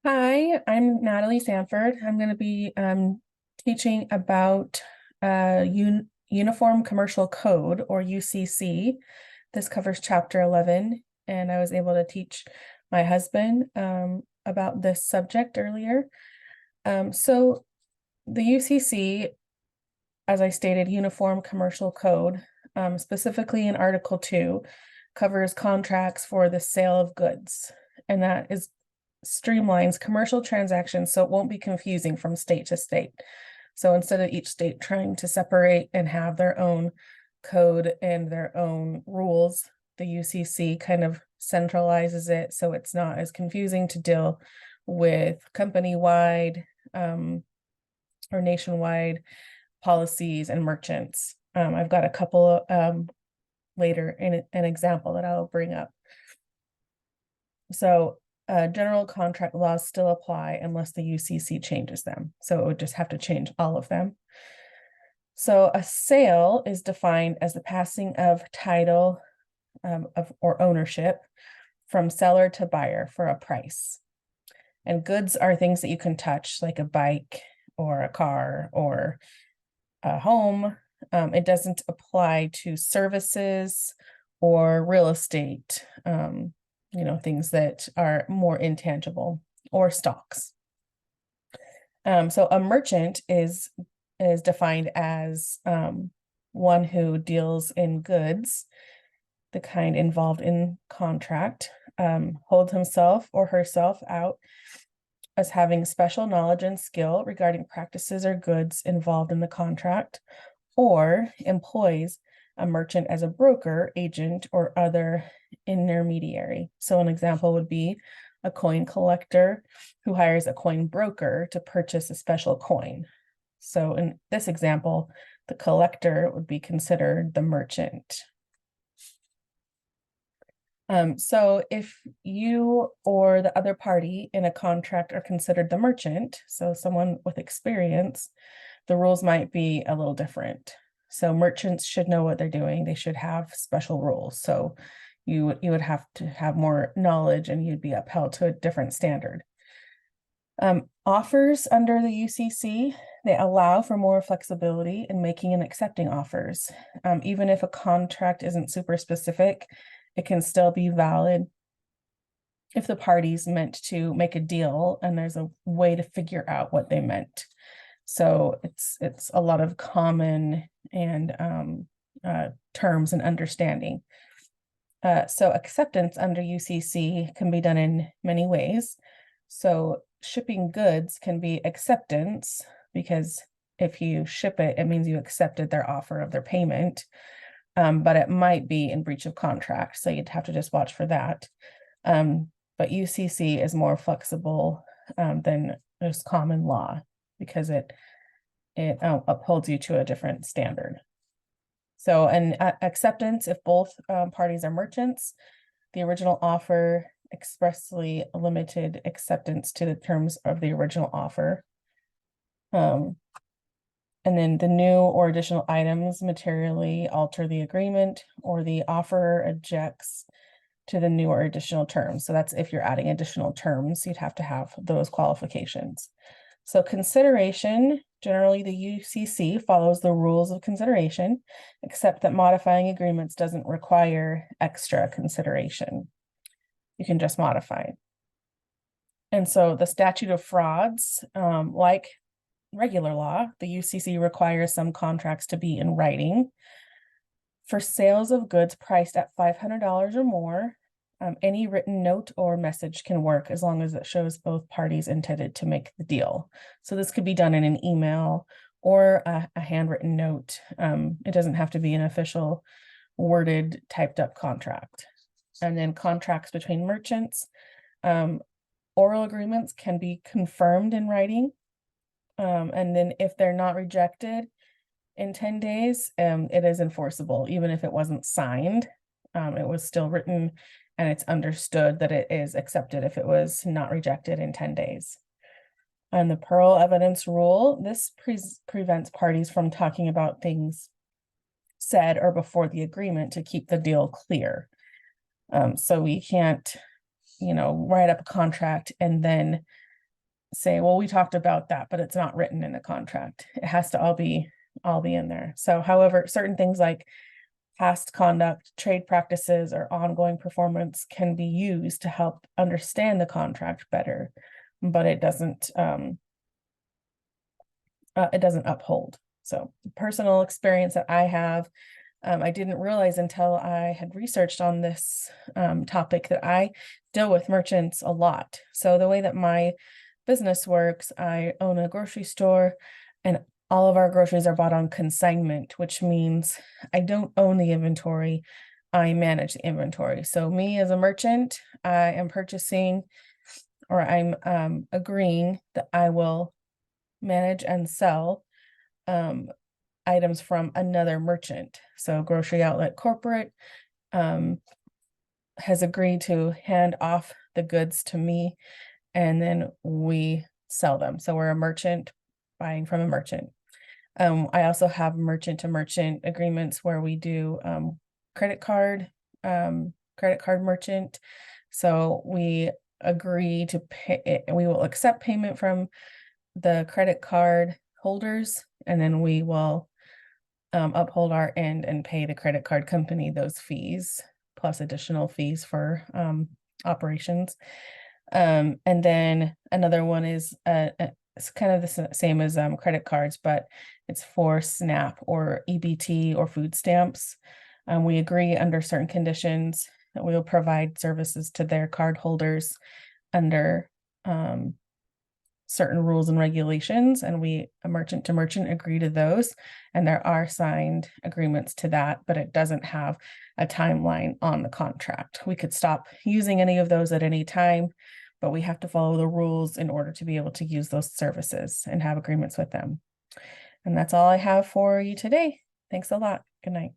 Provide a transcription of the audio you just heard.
Hi, I'm Natalie Sanford. I'm going to be teaching about Uniform Commercial Code, or UCC. This covers Chapter 11, and I was able to teach my husband about this subject earlier. So the UCC, as I stated, Uniform Commercial Code, specifically in Article 2, covers contracts for the sale of goods, and that is streamlines commercial transactions so it won't be confusing from state to state. So instead of each state trying to separate and have their own code and their own rules, the UCC kind of centralizes it so it's not as confusing to deal with company-wide or nationwide policies and merchants. I've got a couple later in an example that I'll bring up. So general contract laws still apply unless the UCC changes them. So it would just have to change all of them. So a sale is defined as the passing of title or ownership from seller to buyer for a price. And goods are things that you can touch, like a bike or a car or a home. It doesn't apply to services or real estate, things that are more intangible, or stocks. So a merchant is defined as one who deals in goods, the kind involved in contract, holds himself or herself out as having special knowledge and skill regarding practices or goods involved in the contract, or employs a merchant as a broker, agent, or other intermediary. So an example would be a coin collector who hires a coin broker to purchase a special coin. So in this example, the collector would be considered the merchant. So if you or the other party in a contract are considered the merchant, so someone with experience, the rules might be a little different. So merchants should know what they're doing. They should have special rules. So you would have to have more knowledge and you'd be upheld to a different standard. Offers under the UCC, they allow for more flexibility in making and accepting offers. Even if a contract isn't super specific, it can still be valid if the parties meant to make a deal and there's a way to figure out what they meant. So it's a lot of common and terms and understanding. So acceptance under UCC can be done in many ways. So shipping goods can be acceptance, because if you ship it, it means you accepted their offer of their payment. But it might be in breach of contract, so you'd have to just watch for that. But UCC is more flexible than just common law, because it upholds you to a different standard. So an acceptance, if both parties are merchants, the original offer expressly limited acceptance to the terms of the original offer. And then the new or additional items materially alter the agreement, or the offerer objects to the new or additional terms. So that's if you're adding additional terms, you'd have to have those qualifications. So consideration, generally the UCC follows the rules of consideration, except that modifying agreements doesn't require extra consideration. You can just modify. And so the statute of frauds, like regular law, the UCC requires some contracts to be in writing. For sales of goods priced at $500 or more, any written note or message can work as long as it shows both parties intended to make the deal. So this could be done in an email or a handwritten note. It doesn't have to be an official worded typed up contract. And then contracts between merchants, oral agreements can be confirmed in writing. And then if they're not rejected in 10 days, it is enforceable. Even if it wasn't signed, it was still written and it's understood that it is accepted if it was not rejected in 10 days. And the parole evidence rule, this prevents parties from talking about things said or before the agreement to keep the deal clear. So we can't, write up a contract and then say, well, we talked about that, but it's not written in the contract. It has to all be in there. So however, certain things like past conduct, trade practices, or ongoing performance can be used to help understand the contract better, but it doesn't uphold. So personal experience that I have, I didn't realize until I had researched on this topic that I deal with merchants a lot. So the way that my business works, I own a grocery store, and all of our groceries are bought on consignment, which means I don't own the inventory, I manage the inventory. So me as a merchant, I am purchasing, or I'm agreeing that I will manage and sell items from another merchant. So Grocery Outlet Corporate has agreed to hand off the goods to me, and then we sell them. So we're a merchant buying from a merchant. I also have merchant to merchant agreements where we do credit card merchant. So we agree to pay, we will accept payment from the credit card holders, and then we will uphold our end and pay the credit card company those fees plus additional fees for operations. And then another one is it's kind of the same as credit cards, but it's for SNAP or EBT or food stamps. We agree under certain conditions that we will provide services to their card holders under certain rules and regulations, and we, a merchant to merchant, agree to those, and there are signed agreements to that, but it doesn't have a timeline on the contract. We could stop using any of those at any time, but we have to follow the rules in order to be able to use those services and have agreements with them. And that's all I have for you today. Thanks a lot. Good night.